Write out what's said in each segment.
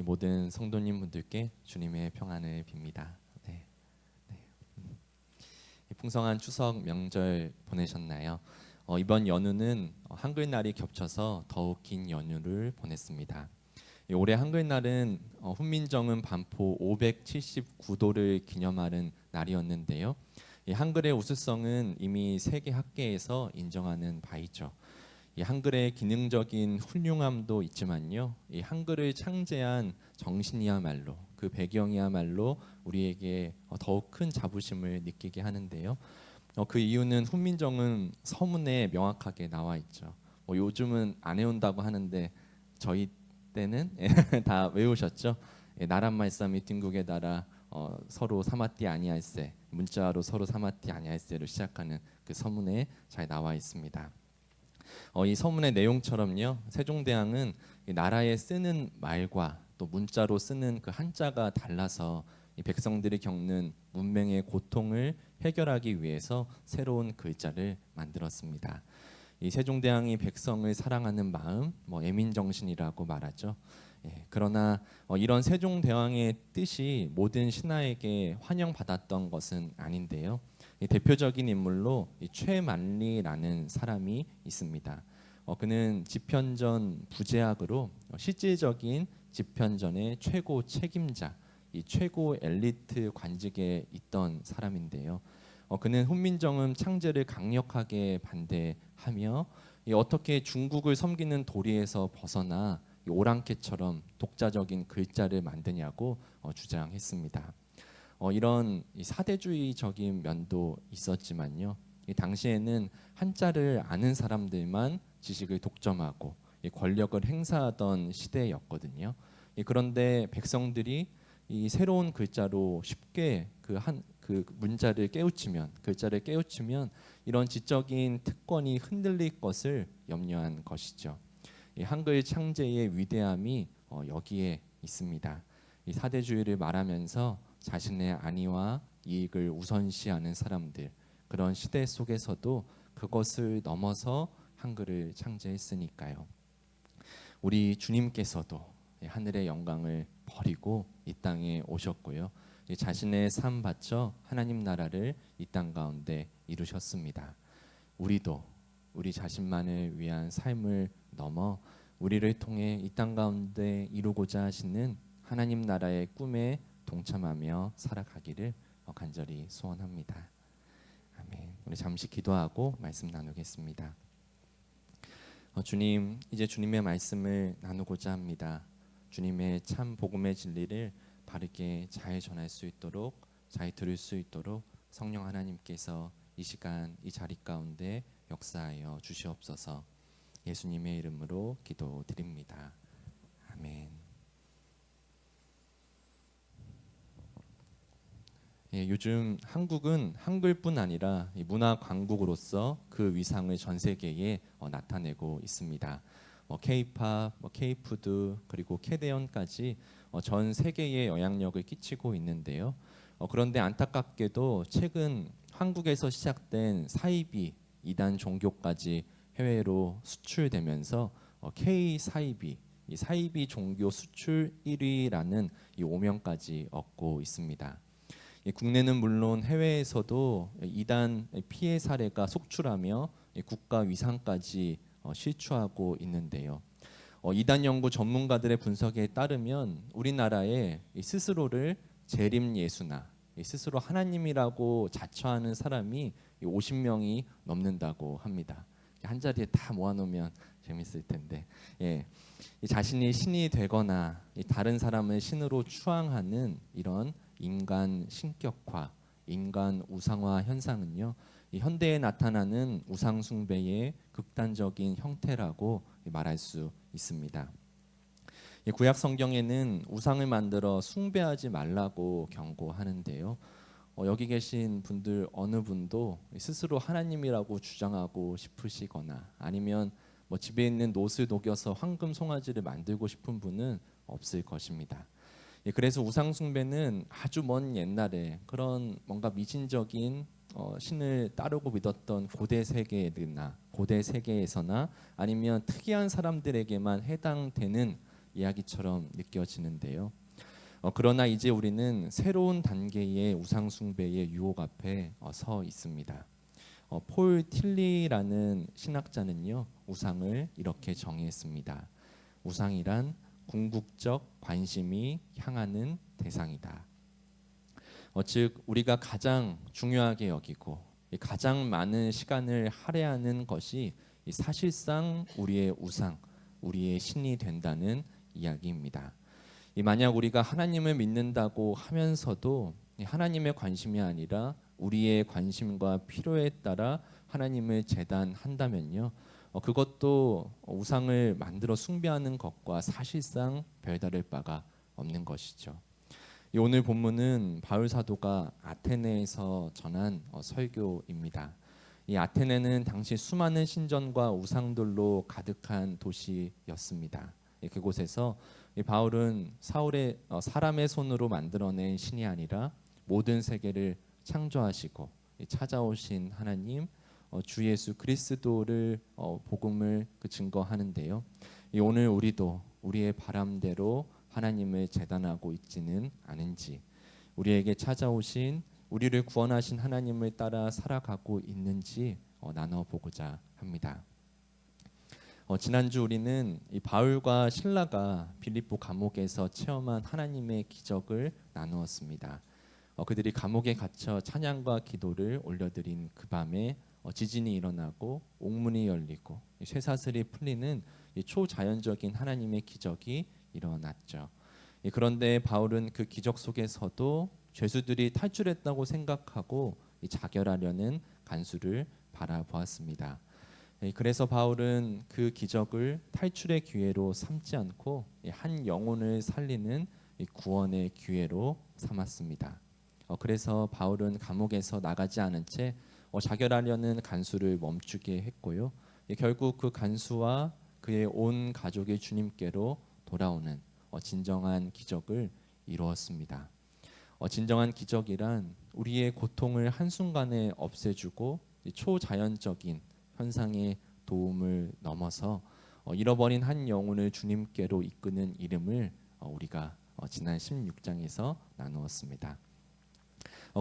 이 모든 성도님분들께 주님의 평안을 빕니다. 네. 네. 이 풍성한 추석 명절 보내셨나요? 이번 연휴는 한글날이 겹쳐서 더욱 긴 연휴를 보냈습니다. 올해 한글날은 훈민정음 반포 579도를 기념하는 날이었는데요. 이 한글의 우수성은 이미 세계 학계에서 인정하는 바이죠. 이 한글의 기능적인 훌륭함도 있지만요, 이 한글을 창제한 정신이야말로, 그 배경이야말로 우리에게 더욱 큰 자부심을 느끼게 하는데요. 그 이유는 훈민정음 서문에 명확하게 나와 있죠. 요즘은 안 외운다고 하는데 저희 때는 다 외우셨죠? 나란 말씀이 띵국에 달아 서로 사마띠 아니할세, 문자로 서로 사마띠 아니할세로 시작하는 그 서문에 잘 나와 있습니다. 이 서문의 내용처럼요, 세종대왕은 이 나라에 쓰는 말과 또 문자로 쓰는 그 한자가 달라서 이 백성들이 겪는 문맹의 고통을 해결하기 위해서 새로운 글자를 만들었습니다. 이 세종대왕이 백성을 사랑하는 마음, 애민정신이라고 말하죠. 그러나 이런 세종대왕의 뜻이 모든 신하에게 환영받았던 것은 아닌데요. 이 대표적인 인물로 이 최만리라는 사람이 있습니다. 그는 집현전 부제학으로 실질적인 집현전의 최고 책임자, 이 최고 엘리트 관직에 있던 사람인데요. 그는 훈민정음 창제를 강력하게 반대하며 어떻게 중국을 섬기는 도리에서 벗어나 오랑캐처럼 독자적인 글자를 만드냐고 주장했습니다. 이런 사대주의적인 면도 있었지만요, 이 당시에는 한자를 아는 사람들만 지식을 독점하고 권력을 행사하던 시대였거든요. 그런데 백성들이 이 새로운 글자로 쉽게 그 문자를 깨우치면, 글자를 깨우치면 이런 지적인 특권이 흔들릴 것을 염려한 것이죠. 이 한글 창제의 위대함이 여기에 있습니다. 이 사대주의를 말하면서 자신의 안위와 이익을 우선시하는 사람들, 그런 시대 속에서도 그것을 넘어서 한글을 창제했으니까요. 우리 주님께서도 하늘의 영광을 버리고 이 땅에 오셨고요, 자신의 삶 바쳐 하나님 나라를 이 땅 가운데 이루셨습니다. 우리도 우리 자신만을 위한 삶을 넘어 우리를 통해 이 땅 가운데 이루고자 하시는 하나님 나라의 꿈에 동참하며 살아가기를 간절히 소원합니다. 아멘. 우리 잠시 기도하고 말씀 나누겠습니다. 주님, 이제 주님의 말씀을 나누고자 합니다. 주님의 참 복음의 진리를 바르게 잘 전할 수 있도록, 잘 들을 수 있도록 성령 하나님께서 이 시간 이 자리 가운데 역사하여 주시옵소서. 예수님의 이름으로 기도드립니다. 아멘. 요즘 한국은 한글뿐 아니라 문화 강국으로서 그 위상을 전 세계에 나타내고 있습니다. K-팝, K-푸드, 그리고 캐대언까지 전 세계에 영향력을 끼치고 있는데요. 그런데 안타깝게도 최근 한국에서 시작된 사이비 이단 종교까지 해외로 수출되면서 K 사이비, 이 사이비 종교 수출 1위라는 이 오명까지 얻고 있습니다. 국내는 물론 해외에서도 이단 피해 사례가 속출하며 국가 위상까지 실추하고 있는데요. 이단 연구 전문가들의 분석에 따르면 우리나라에 스스로를 재림 예수나 스스로 하나님이라고 자처하는 사람이 50명이 넘는다고 합니다. 한 자리에 다 모아놓으면 재밌을 텐데, 자신이 신이 되거나 다른 사람을 신으로 추앙하는 이런 인간 신격화, 인간 우상화 현상은요, 이 현대에 나타나는 우상 숭배의 극단적인 형태라고 말할 수 있습니다. 구약 성경에는 우상을 만들어 숭배하지 말라고 경고하는데요. 여기 계신 분들 어느 분도 스스로 하나님이라고 주장하고 싶으시거나 아니면 집에 있는 놋을 녹여서 황금 송아지를 만들고 싶은 분은 없을 것입니다. 그래서 우상 숭배는 아주 먼 옛날에 그런 뭔가 미신적인 신을 따르고 믿었던 고대 세계에서나 아니면 특이한 사람들에게만 해당되는 이야기처럼 느껴지는데요. 그러나 이제 우리는 새로운 단계의 우상 숭배의 유혹 앞에 서 있습니다. 폴 틸리라는 신학자는요, 우상을 이렇게 정의했습니다. 우상이란 궁극적 관심이 향하는 대상이다. 즉 우리가 가장 중요하게 여기고 가장 많은 시간을 할애하는 것이 사실상 우리의 우상, 우리의 신이 된다는 이야기입니다. 만약 우리가 하나님을 믿는다고 하면서도 하나님의 관심이 아니라 우리의 관심과 필요에 따라 하나님을 제단한다면요, 그것도 우상을 만들어 숭배하는 것과 사실상 별다를 바가 없는 것이죠. 오늘 본문은 바울 사도가 아테네에서 전한 설교입니다. 이 아테네는 당시 수많은 신전과 우상들로 가득한 도시였습니다. 그곳에서 바울은 사람의 손으로 만들어낸 신이 아니라 모든 세계를 창조하시고 찾아오신 하나님 주 예수 그리스도를 복음을 증거하는데요. 오늘 우리도 우리의 바람대로 하나님을 제단하고 있지는 않은지, 우리에게 찾아오신 우리를 구원하신 하나님을 따라 살아가고 있는지 나눠보고자 합니다. 지난주 우리는 이 바울과 실라가 빌립보 감옥에서 체험한 하나님의 기적을 나누었습니다. 그들이 감옥에 갇혀 찬양과 기도를 올려드린 그 밤에 지진이 일어나고 옥문이 열리고 쇠사슬이 풀리는 초자연적인 하나님의 기적이 일어났죠. 그런데 바울은 그 기적 속에서도 죄수들이 탈출했다고 생각하고 자결하려는 간수를 바라보았습니다. 그래서 바울은 그 기적을 탈출의 기회로 삼지 않고 한 영혼을 살리는 구원의 기회로 삼았습니다. 그래서 바울은 감옥에서 나가지 않은 채 자결하려는 간수를 멈추게 했고요. 결국 그 간수와 그의 온 가족이 주님께로 돌아오는 진정한 기적을 이루었습니다. 진정한 기적이란 우리의 고통을 한순간에 없애주고 초자연적인 현상의 도움을 넘어서 잃어버린 한 영혼을 주님께로 이끄는 이름을 우리가 지난 16장에서 나누었습니다.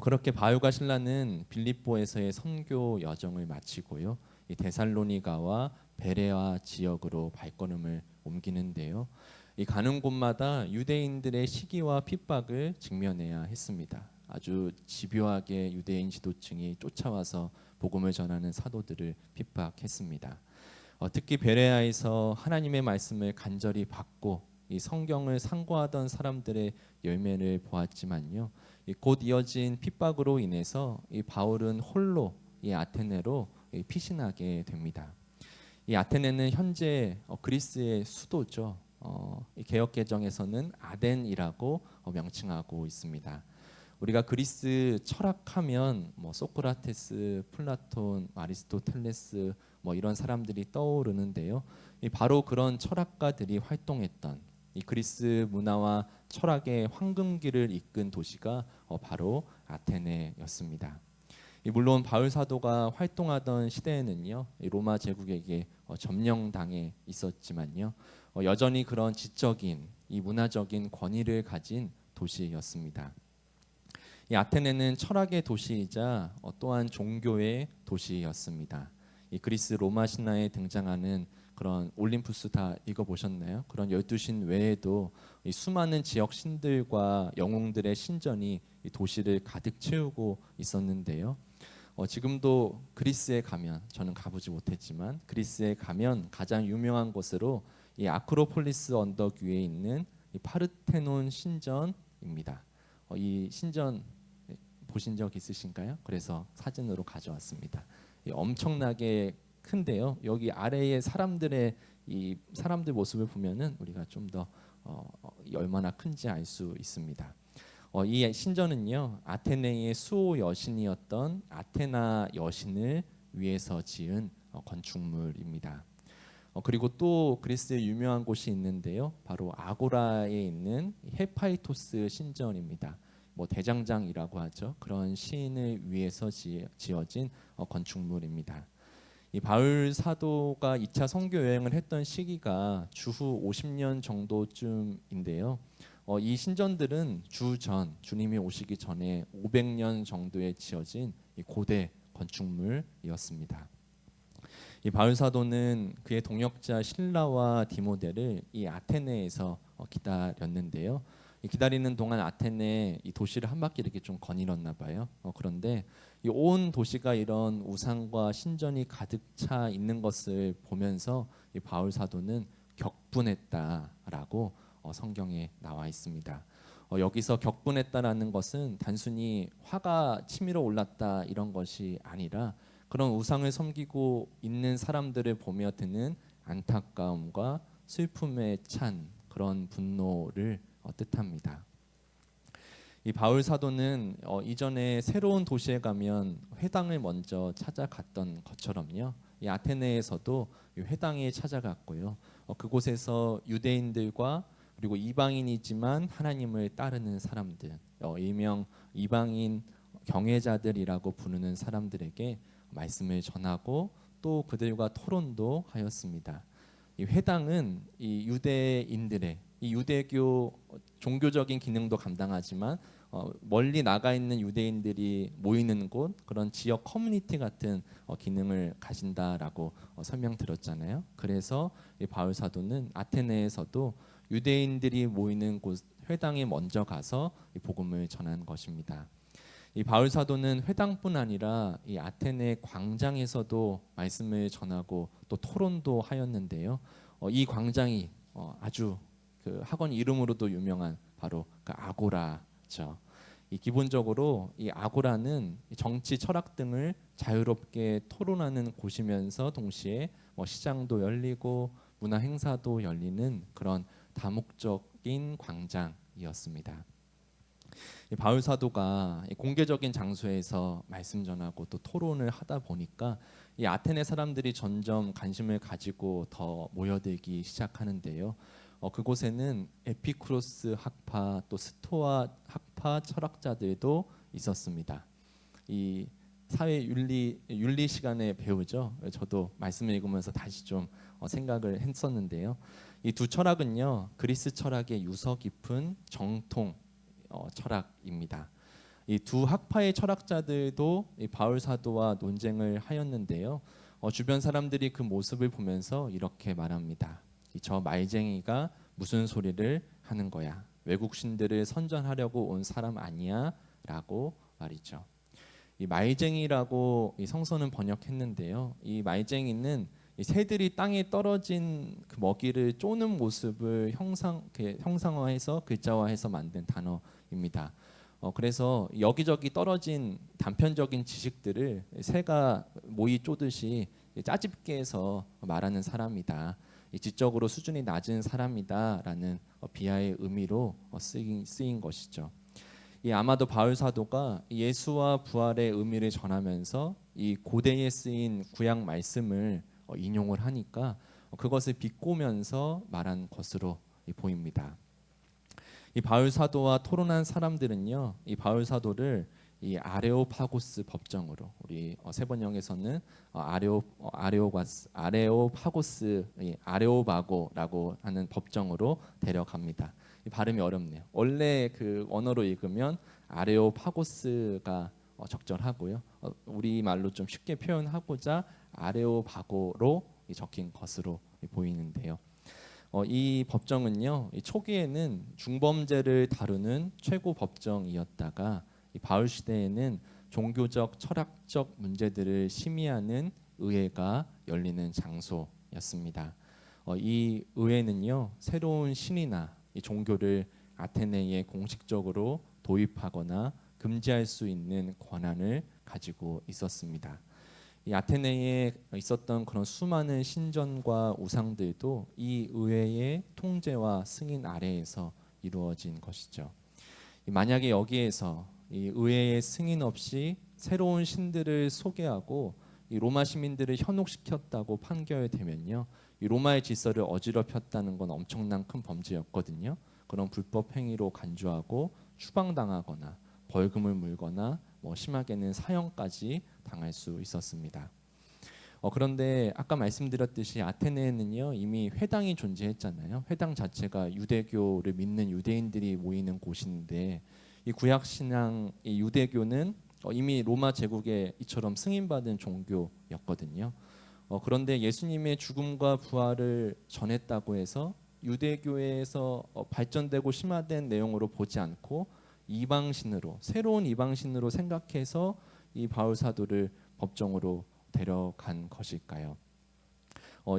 그렇게 바울과 실라는 빌립보에서의 선교 여정을 마치고요, 이 데살로니가와 베레아 지역으로 발걸음을 옮기는데요. 이 가는 곳마다 유대인들의 시기와 핍박을 직면해야 했습니다. 아주 집요하게 유대인 지도층이 쫓아와서 복음을 전하는 사도들을 핍박했습니다. 특히 베레아에서 하나님의 말씀을 간절히 받고 이 성경을 상고하던 사람들의 열매를 보았지만요, 곧 이어진 핍박으로 인해서 이 바울은 홀로 이 아테네로 피신하게 됩니다. 이 아테네는 현재 그리스의 수도죠. 이 개역개정에서는 아덴이라고 명칭하고 있습니다. 우리가 그리스 철학하면 소크라테스, 플라톤, 아리스토텔레스 이런 사람들이 떠오르는데요. 바로 그런 철학가들이 활동했던 이 그리스 문화와 철학의 황금기를 이끈 도시가 바로 아테네였습니다. 물론 바울 사도가 활동하던 시대에는요, 로마 제국에게 점령당해 있었지만요, 여전히 그런 지적인 이 문화적인 권위를 가진 도시였습니다. 이 아테네는 철학의 도시이자 또한 종교의 도시였습니다. 이 그리스 로마 신화에 등장하는 그런 올림푸스 다 읽어보셨나요? 그런 12신 외에도 이 수많은 지역 신들과 영웅들의 신전이 이 도시를 가득 채우고 있었는데요. 지금도 그리스에 가면, 저는 가보지 못했지만 그리스에 가면 가장 유명한 곳으로 이 아크로폴리스 언덕 위에 있는 이 파르테논 신전입니다. 이 신전 보신 적 있으신가요? 그래서 사진으로 가져왔습니다. 엄청나게 큰데요. 여기 아래에 이 사람들 모습을 보면은 우리가 좀 더 얼마나 큰지 알 수 있습니다. 이 신전은요, 아테네의 수호 여신이었던 아테나 여신을 위해서 지은 건축물입니다. 그리고 또 그리스에 유명한 곳이 있는데요, 바로 아고라에 있는 헤파이토스 신전입니다. 대장장이라고 하죠. 그런 시인을 위해서 지어진 건축물입니다. 이 바울 사도가 2차 선교 여행을 했던 시기가 주후 50년 정도쯤인데요. 이 신전들은 주전 주님이 오시기 전에 500년 정도에 지어진 이 고대 건축물이었습니다. 이 바울 사도는 그의 동역자 실라와 디모데를 이 아테네에서 기다렸는데요. 이 기다리는 동안 아테네 이 도시를 한 바퀴 이렇게 좀 거닐었나 봐요. 그런데 이 온 도시가 이런 우상과 신전이 가득 차 있는 것을 보면서 이 바울 사도는 격분했다라고 성경에 나와 있습니다. 여기서 격분했다라는 것은 단순히 화가 치밀어 올랐다 이런 것이 아니라 그런 우상을 섬기고 있는 사람들을 보며 드는 안타까움과 슬픔에 찬 그런 분노를 뜻합니다. 이 바울 사도는 이전에 새로운 도시에 가면 회당을 먼저 찾아갔던 것처럼요. 이 아테네에서도 이 회당에 찾아갔고요. 그곳에서 유대인들과 그리고 이방인이지만 하나님을 따르는 사람들, 일명 이방인 경외자들이라고 부르는 사람들에게 말씀을 전하고 또 그들과 토론도 하였습니다. 이 회당은 이 유대인들의 이 유대교 종교적인 기능도 감당하지만 멀리 나가 있는 유대인들이 모이는 곳 그런 지역 커뮤니티 같은 기능을 가진다라고 설명드렸잖아요. 그래서 이 바울 사도는 아테네에서도 유대인들이 모이는 곳 회당에 먼저 가서 이 복음을 전한 것입니다. 이 바울 사도는 회당뿐 아니라 이 아테네 광장에서도 말씀을 전하고 또 토론도 하였는데요. 이 광장이 아주 그 학원 이름으로도 유명한 바로 그 아고라죠. 이 기본적으로 이 아고라는 정치, 철학 등을 자유롭게 토론하는 곳이면서 동시에 시장도 열리고 문화 행사도 열리는 그런 다목적인 광장이었습니다. 이 바울 사도가 공개적인 장소에서 말씀 전하고 또 토론을 하다 보니까 이 아테네 사람들이 점점 관심을 가지고 더 모여들기 시작하는데요. 그곳에는 에피쿠로스 학파 또 스토아 학파 철학자들도 있었습니다. 이 사회 윤리 시간에 배우죠. 저도 말씀을 읽으면서 다시 좀 생각을 했었는데요. 이 두 철학은요 그리스 철학의 유서 깊은 정통 철학입니다. 이 두 학파의 철학자들도 이 바울 사도와 논쟁을 하였는데요. 주변 사람들이 그 모습을 보면서 이렇게 말합니다. 저 말쟁이가 무슨 소리를 하는 거야? 외국 신들을 선전하려고 온 사람 아니야? 라고 말이죠. 이 말쟁이라고 이 성서는 번역했는데요. 이 말쟁이는 이 새들이 땅에 떨어진 그 먹이를 쪼는 모습을 형상화해서 글자화해서 만든 단어입니다. 그래서 여기저기 떨어진 단편적인 지식들을 새가 모이 쪼듯이 짜집게 해서 말하는 사람이다. 지적으로 수준이 낮은 사람이다라는 비하의 의미로 쓰인 것이죠. 아마도 바울 사도가 예수와 부활의 의미를 전하면서 이 고대에 쓰인 구약 말씀을 인용을 하니까 그것을 비꼬면서 말한 것으로 보입니다. 이 바울 사도와 토론한 사람들은요, 이 바울 사도를 이 아레오파고스 법정으로 우리 세번역에서는 아레오파고스 아레오바고라고 하는 법정으로 데려갑니다. 이 발음이 어렵네요. 원래 그 언어로 읽으면 아레오파고스가 적절하고요. 우리 말로 좀 쉽게 표현하고자 아레오바고로 적힌 것으로 보이는데요. 이 법정은요, 이 초기에는 중범죄를 다루는 최고 법정이었다가 이 바울 시대에는 종교적, 철학적 문제들을 심의하는 의회가 열리는 장소였습니다. 이 의회는요, 새로운 신이나 이 종교를 아테네에 공식적으로 도입하거나 금지할 수 있는 권한을 가지고 있었습니다. 이 아테네에 있었던 그런 수많은 신전과 우상들도 이 의회의 통제와 승인 아래에서 이루어진 것이죠. 만약에 여기에서 이 의회의 승인 없이 새로운 신들을 소개하고 이 로마 시민들을 현혹시켰다고 판결되면요, 이 로마의 질서를 어지럽혔다는 건 엄청난 큰 범죄였거든요. 그런 불법 행위로 간주하고 추방당하거나 벌금을 물거나 심하게는 사형까지 당할 수 있었습니다. 그런데 아까 말씀드렸듯이 아테네에는요 이미 회당이 존재했잖아요. 회당 자체가 유대교를 믿는 유대인들이 모이는 곳인데 이 구약 신앙 이 유대교는 이미 로마 제국에 이처럼 승인받은 종교였거든요. 그런데 예수님의 죽음과 부활을 전했다고 해서 유대교에서 발전되고 심화된 내용으로 보지 않고 이방신으로 새로운 이방신으로 생각해서 이 바울 사도를 법정으로 데려간 것일까요?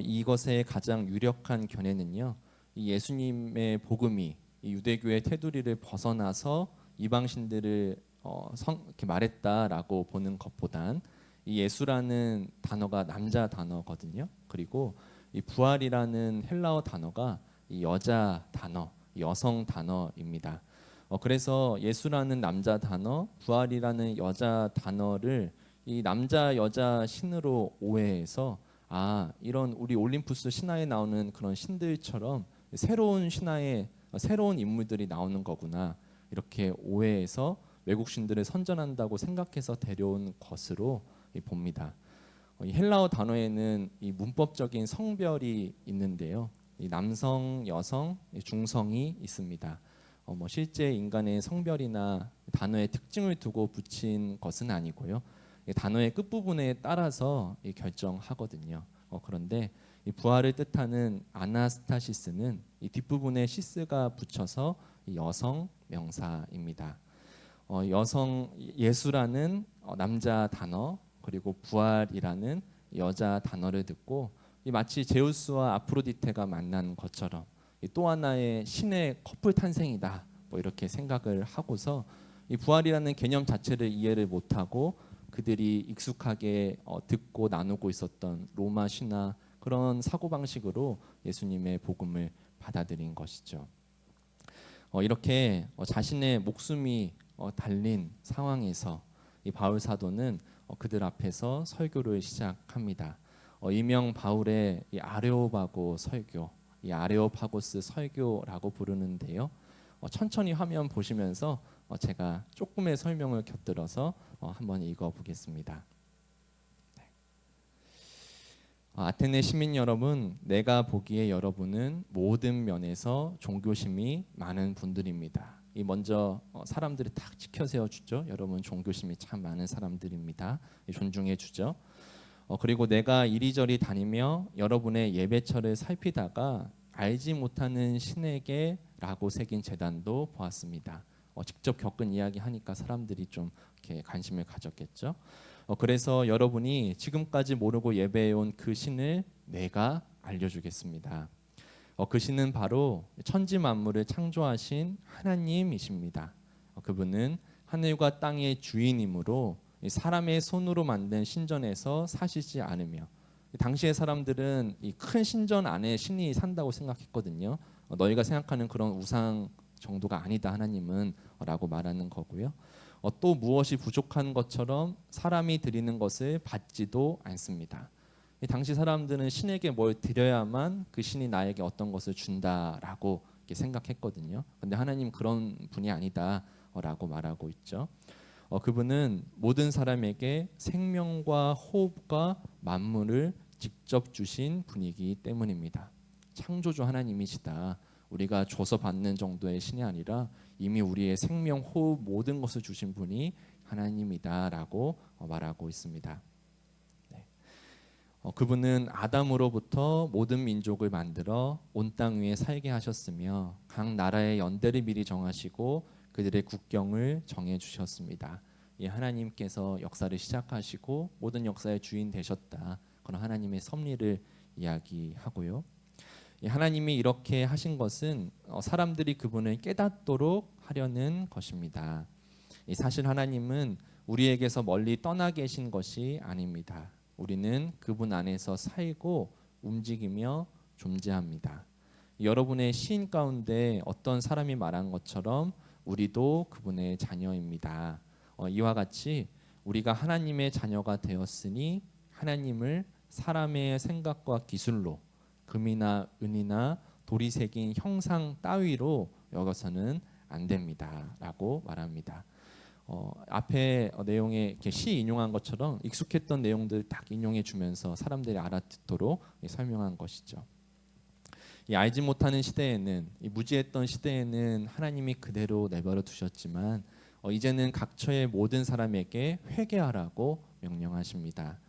이것의 가장 유력한 견해는요. 이 예수님의 복음이 이 유대교의 테두리를 벗어나서 이방신들을 이렇게 말했다라고 보는 것보단 이 예수라는 단어가 남자 단어거든요. 그리고 이 부활이라는 헬라어 단어가 이 여자 단어, 여성 단어입니다. 그래서 예수라는 남자 단어, 부활이라는 여자 단어를 이 남자 여자 신으로 오해해서 이런 우리 올림푸스 신화에 나오는 그런 신들처럼 새로운 신화에 새로운 인물들이 나오는 거구나 이렇게 오해해서 외국 신들을 선전한다고 생각해서 데려온 것으로 봅니다. 이 헬라어 단어에는 이 문법적인 성별이 있는데요. 이 남성, 여성, 중성이 있습니다. 실제 인간의 성별이나 단어의 특징을 두고 붙인 것은 아니고요. 단어의 끝부분에 따라서 결정하거든요. 그런데 이 부활을 뜻하는 아나스타시스는 이 뒷부분에 시스가 붙여서 여성 명사입니다. 여성 예수라는 남자 단어 그리고 부활이라는 여자 단어를 듣고 마치 제우스와 아프로디테가 만난 것처럼 또 하나의 신의 커플 탄생이다 뭐 이렇게 생각을 하고서 이 부활이라는 개념 자체를 이해를 못하고 그들이 익숙하게 듣고 나누고 있었던 로마 신화 그런 사고방식으로 예수님의 복음을 받아들인 것이죠. 이렇게 자신의 목숨이 달린 상황에서 이 바울 사도는 그들 앞에서 설교를 시작합니다. 이명 바울의 이 아레오바고 설교, 이 아레오파고스 설교라고 부르는데요. 천천히 화면 보시면서 제가 조금의 설명을 곁들여서 한번 읽어보겠습니다. 아테네 시민 여러분, 내가 보기에 여러분은 모든 면에서 종교심이 많은 분들입니다. 이 먼저 사람들이 딱 지켜 세워주죠. 여러분 종교심이 참 많은 사람들입니다. 존중해 주죠. 그리고 내가 이리저리 다니며 여러분의 예배처를 살피다가 알지 못하는 신에게라고 새긴 제단도 보았습니다. 직접 겪은 이야기 하니까 사람들이 좀 이렇게 관심을 가졌겠죠. 그래서 여러분이 지금까지 모르고 예배해온 그 신을 내가 알려주겠습니다. 그 신은 바로 천지 만물을 창조하신 하나님이십니다. 그분은 하늘과 땅의 주인이므로 사람의 손으로 만든 신전에서 사시지 않으며 당시의 사람들은 이 큰 신전 안에 신이 산다고 생각했거든요. 너희가 생각하는 그런 우상 정도가 아니다 하나님은 라고 말하는 거고요. 또 무엇이 부족한 것처럼 사람이 드리는 것을 받지도 않습니다. 당시 사람들은 신에게 뭘 드려야만 그 신이 나에게 어떤 것을 준다라고 생각했거든요. 근데 하나님 그런 분이 아니다라고 말하고 있죠. 그분은 모든 사람에게 생명과 호흡과 만물을 직접 주신 분이기 때문입니다. 창조주 하나님이시다. 우리가 줘서 받는 정도의 신이 아니라 이미 우리의 생명, 호흡 모든 것을 주신 분이 하나님이다라고 말하고 있습니다. 네. 그분은 아담으로부터 모든 민족을 만들어 온 땅 위에 살게 하셨으며 각 나라의 연대를 미리 정하시고 그들의 국경을 정해 주셨습니다. 이 하나님께서 역사를 시작하시고 모든 역사의 주인 되셨다. 그런 하나님의 섭리를 이야기하고요. 하나님이 이렇게 하신 것은 사람들이 그분을 깨닫도록 하려는 것입니다. 사실 하나님은 우리에게서 멀리 떠나 계신 것이 아닙니다. 우리는 그분 안에서 살고 움직이며 존재합니다. 여러분의 시인 가운데 어떤 사람이 말한 것처럼 우리도 그분의 자녀입니다. 이와 같이 우리가 하나님의 자녀가 되었으니 하나님을 사람의 생각과 기술로 금이나 은이나 돌이 새긴 형상 따위로 여겨서는 안 됩니다 라고 말합니다. 앞에 내용에 이렇게 시 인용한 것처럼 익숙했던 내용들 딱 인용해 주면서 사람들이 알아듣도록 설명한 것이죠. 이 알지 못하는 시대에는, 이 무지했던 시대에는 하나님이 그대로 내버려 두셨지만 이제는 각처의 모든 사람에게 회개하라고 명령하십니다.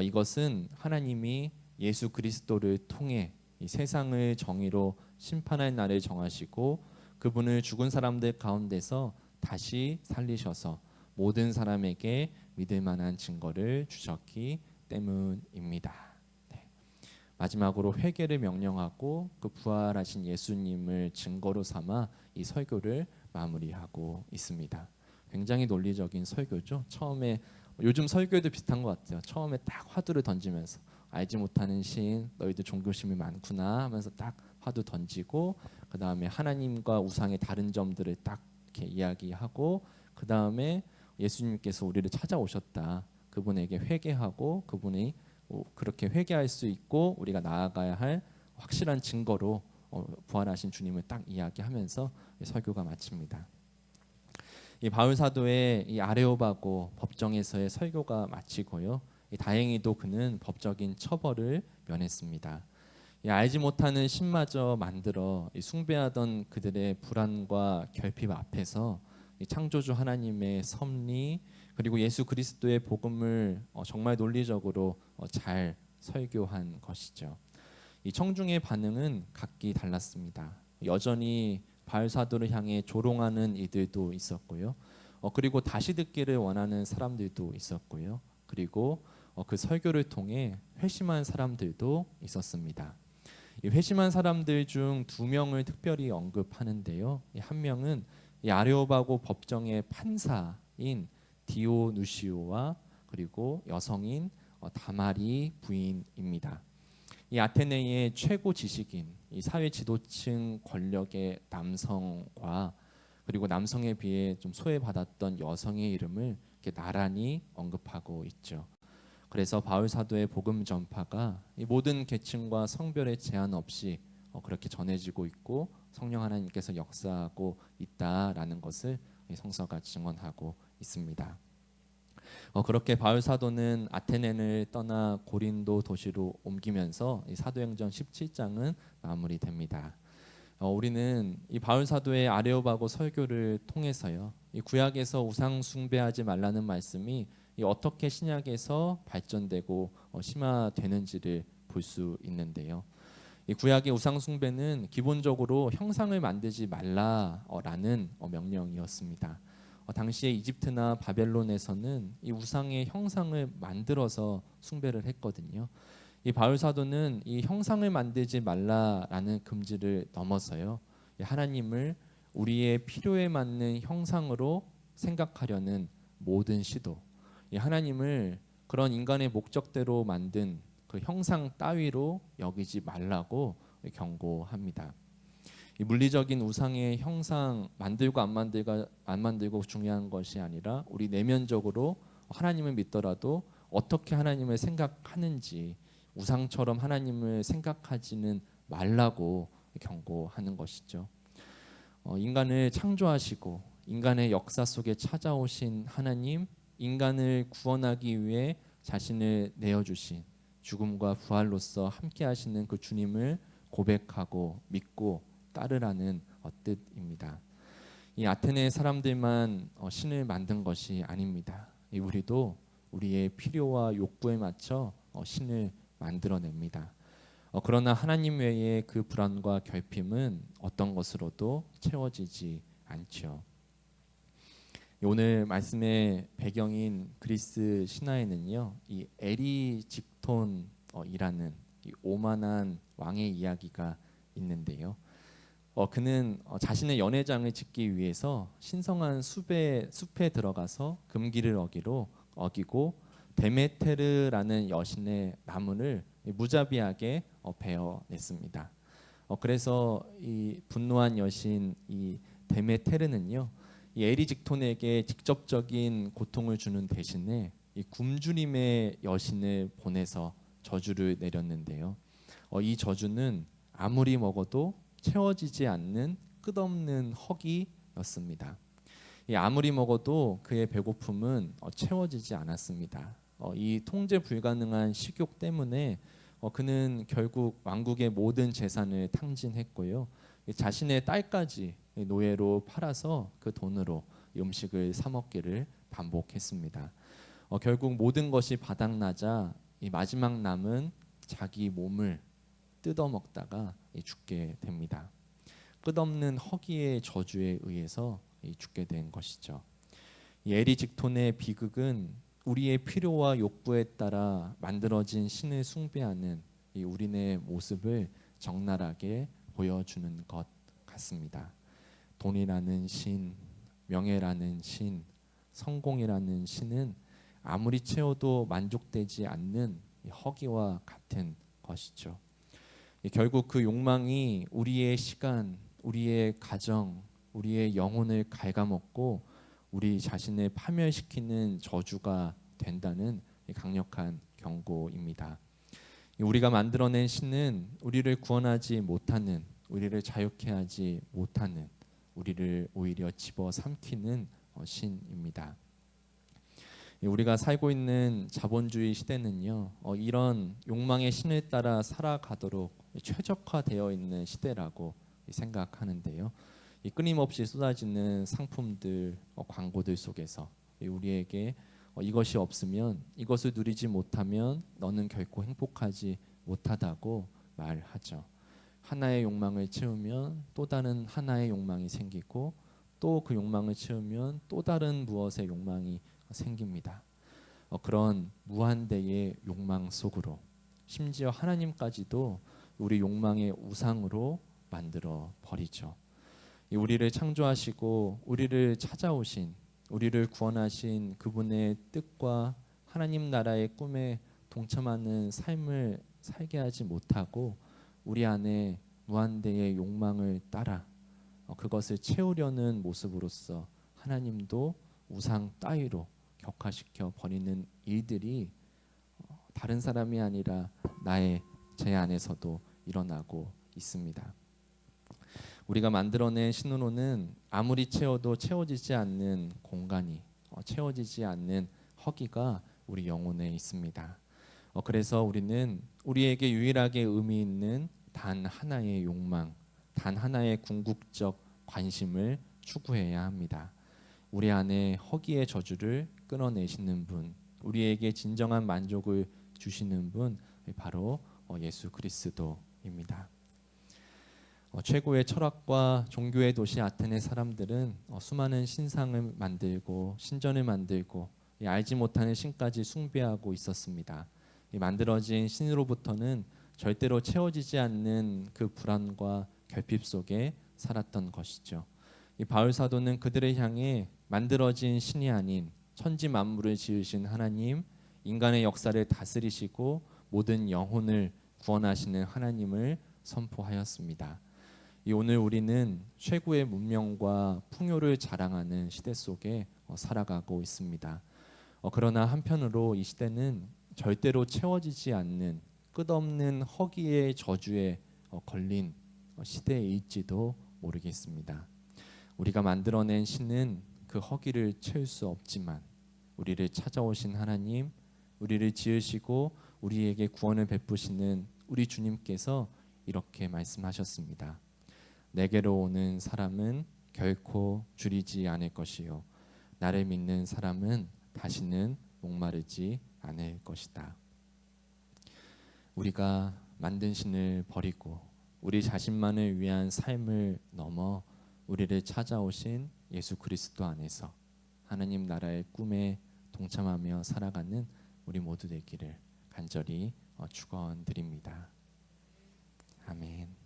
이것은 하나님이 예수 그리스도를 통해 이 세상을 정의로 심판할 날을 정하시고 그분을 죽은 사람들 가운데서 다시 살리셔서 모든 사람에게 믿을 만한 증거를 주셨기 때문입니다. 네. 마지막으로 회개를 명령하고 그 부활하신 예수님을 증거로 삼아 이 설교를 마무리하고 있습니다. 굉장히 논리적인 설교죠. 처음에 요즘 설교에도 비슷한 것 같아요. 처음에 딱 화두를 던지면서 알지 못하는 신 너희들 종교심이 많구나 하면서 딱 화두 던지고 그 다음에 하나님과 우상의 다른 점들을 딱 이렇게 이야기하고 그 다음에 예수님께서 우리를 찾아오셨다. 그분에게 회개하고 그분이 그렇게 회개할 수 있고 우리가 나아가야 할 확실한 증거로 부활하신 주님을 딱 이야기하면서 설교가 마칩니다. 이 바울 사도의 이 아레오바고 법정에서의 설교가 마치고요. 다행히도 그는 법적인 처벌을 면했습니다. 알지 못하는 신마저 만들어 숭배하던 그들의 불안과 결핍 앞에서 창조주 하나님의 섭리 그리고 예수 그리스도의 복음을 정말 논리적으로 잘 설교한 것이죠. 이 청중의 반응은 각기 달랐습니다. 여전히 바울 사도를 향해 조롱하는 이들도 있었고요. 그리고 다시 듣기를 원하는 사람들도 있었고요. 그리고 그 설교를 통해 회심한 사람들도 있었습니다. 이 회심한 사람들 중 두 명을 특별히 언급하는데요. 한 명은 이 아레오바고 법정의 판사인 디오누시오와 그리고 여성인 다마리 부인입니다. 이 아테네의 최고 지식인, 이 사회 지도층 권력의 남성과 그리고 남성에 비해 좀 소외받았던 여성의 이름을 이렇게 나란히 언급하고 있죠. 그래서 바울 사도의 복음 전파가 이 모든 계층과 성별의 제한 없이 그렇게 전해지고 있고 성령 하나님께서 역사하고 있다라는 것을 성서가 증언하고 있습니다. 그렇게 바울 사도는 아테네를 떠나 고린도 도시로 옮기면서 이 사도행전 17장은 마무리됩니다. 우리는 이 바울 사도의 아레오바고 설교를 통해서요, 이 구약에서 우상 숭배하지 말라는 말씀이 어떻게 신약에서 발전되고 심화되는지를 볼 수 있는데요. 이 구약의 우상 숭배는 기본적으로 형상을 만들지 말라라는 명령이었습니다. 당시에 이집트나 바벨론에서는 이 우상의 형상을 만들어서 숭배를 했거든요. 이 바울 사도는 이 형상을 만들지 말라라는 금지를 넘어서요, 하나님을 우리의 필요에 맞는 형상으로 생각하려는 모든 시도, 이 하나님을 그런 인간의 목적대로 만든 그 형상 따위로 여기지 말라고 경고합니다. 이 물리적인 우상의 형상 만들고 안 만들고 중요한 것이 아니라 우리 내면적으로 하나님을 믿더라도 어떻게 하나님을 생각하는지 우상처럼 하나님을 생각하지는 말라고 경고하는 것이죠. 인간을 창조하시고 인간의 역사 속에 찾아오신 하나님, 인간을 구원하기 위해 자신을 내어주신 죽음과 부활로서 함께 하시는 그 주님을 고백하고 믿고 따르라는 뜻입니다. 이 아테네 사람들만 신을 만든 것이 아닙니다. 우리도 우리의 필요와 욕구에 맞춰 신을 만들어냅니다. 그러나 하나님 외에 그 불안과 결핍은 어떤 것으로도 채워지지 않죠. 오늘 말씀의 배경인 그리스 신화에는요, 이 에리직톤이라는 이 오만한 왕의 이야기가 있는데요. 그는 자신의 연회장을 짓기 위해서 신성한 숲에 들어가서 금기를 어기고 데메테르라는 여신의 나무를 무자비하게 베어냈습니다. 그래서 이 분노한 여신 이 데메테르는요, 이 에리직톤에게 직접적인 고통을 주는 대신에 이 굶주림의 여신을 보내서 저주를 내렸는데요. 이 저주는 아무리 먹어도 채워지지 않는 끝없는 허기였습니다. 아무리 먹어도 그의 배고픔은 채워지지 않았습니다. 이 통제 불가능한 식욕 때문에 그는 결국 왕국의 모든 재산을 탕진했고요. 자신의 딸까지 노예로 팔아서 그 돈으로 음식을 사 먹기를 반복했습니다. 결국 모든 것이 바닥나자 이 마지막 남은 자기 몸을 뜯어먹다가 죽게 됩니다. 끝없는 허기의 저주에 의해서 죽게 된 것이죠. 이 에리직톤의 비극은 우리의 필요와 욕구에 따라 만들어진 신을 숭배하는 이 우리네 모습을 적나라하게 보여주는 것 같습니다. 돈이라는 신, 명예라는 신, 성공이라는 신은 아무리 채워도 만족되지 않는 허기와 같은 것이죠. 결국 그 욕망이 우리의 시간, 우리의 가정, 우리의 영혼을 갉아먹고 우리 자신을 파멸시키는 저주가 된다는 강력한 경고입니다. 우리가 만들어낸 신은 우리를 구원하지 못하는, 우리를 자유케 하지 못하는, 우리를 오히려 집어삼키는 신입니다. 우리가 살고 있는 자본주의 시대는요, 이런 욕망의 신을 따라 살아가도록 최적화되어 있는 시대라고 생각하는데요. 이 끊임없이 쏟아지는 상품들, 광고들 속에서 우리에게 이것이 없으면, 이것을 누리지 못하면 너는 결코 행복하지 못하다고 말하죠. 하나의 욕망을 채우면 또 다른 하나의 욕망이 생기고, 또 그 욕망을 채우면 또 다른 무엇의 욕망이 생깁니다. 그런 무한대의 욕망 속으로 심지어 하나님까지도 우리 욕망의 우상으로 만들어 버리죠. 우리를 창조하시고 우리를 찾아오신, 우리를 구원하신 그분의 뜻과 하나님 나라의 꿈에 동참하는 삶을 살게 하지 못하고 우리 안에 무한대의 욕망을 따라 그것을 채우려는 모습으로서 하나님도 우상 따위로 격화시켜 버리는 일들이 다른 사람이 아니라 제 안에서도 일어나고 있습니다. 우리가 만들어낸 신으로는 아무리 채워도 채워지지 않는 공간이, 채워지지 않는 허기가 우리 영혼에 있습니다. 그래서 우리는 우리에게 유일하게 의미 있는 단 하나의 욕망, 단 하나의 궁극적 관심을 추구해야 합니다. 우리 안에 허기의 저주를 끊어내시는 분, 우리에게 진정한 만족을 주시는 분, 바로 예수 그리스도입니다. 최고의 철학과 종교의 도시 아테네 사람들은 수많은 신상을 만들고 신전을 만들고 알지 못하는 신까지 숭배하고 있었습니다. 만들어진 신으로부터는 절대로 채워지지 않는 그 불안과 결핍 속에 살았던 것이죠. 바울 사도는 그들을 향해 만들어진 신이 아닌 천지 만물을 지으신 하나님, 인간의 역사를 다스리시고 모든 영혼을 구원하시는 하나님을 선포하였습니다. 오늘 우리는 최고의 문명과 풍요를 자랑하는 시대 속에 살아가고 있습니다. 그러나 한편으로 이 시대는 절대로 채워지지 않는 끝없는 허기의 저주에 걸린 시대일지도 모르겠습니다. 우리가 만들어낸 신은 그 허기를 채울 수 없지만 우리를 찾아오신 하나님, 우리를 지으시고 우리에게 구원을 베푸시는 우리 주님께서 이렇게 말씀하셨습니다. 내게로 오는 사람은 결코 줄이지 않을 것이요 나를 믿는 사람은 다시는 목마르지 않을 것이다. 우리가 만든 신을 버리고 우리 자신만을 위한 삶을 넘어 우리를 찾아오신 예수 그리스도 안에서 하나님 나라의 꿈에 동참하며 살아가는 우리 모두 되기를 간절히 축원드립니다. 아멘.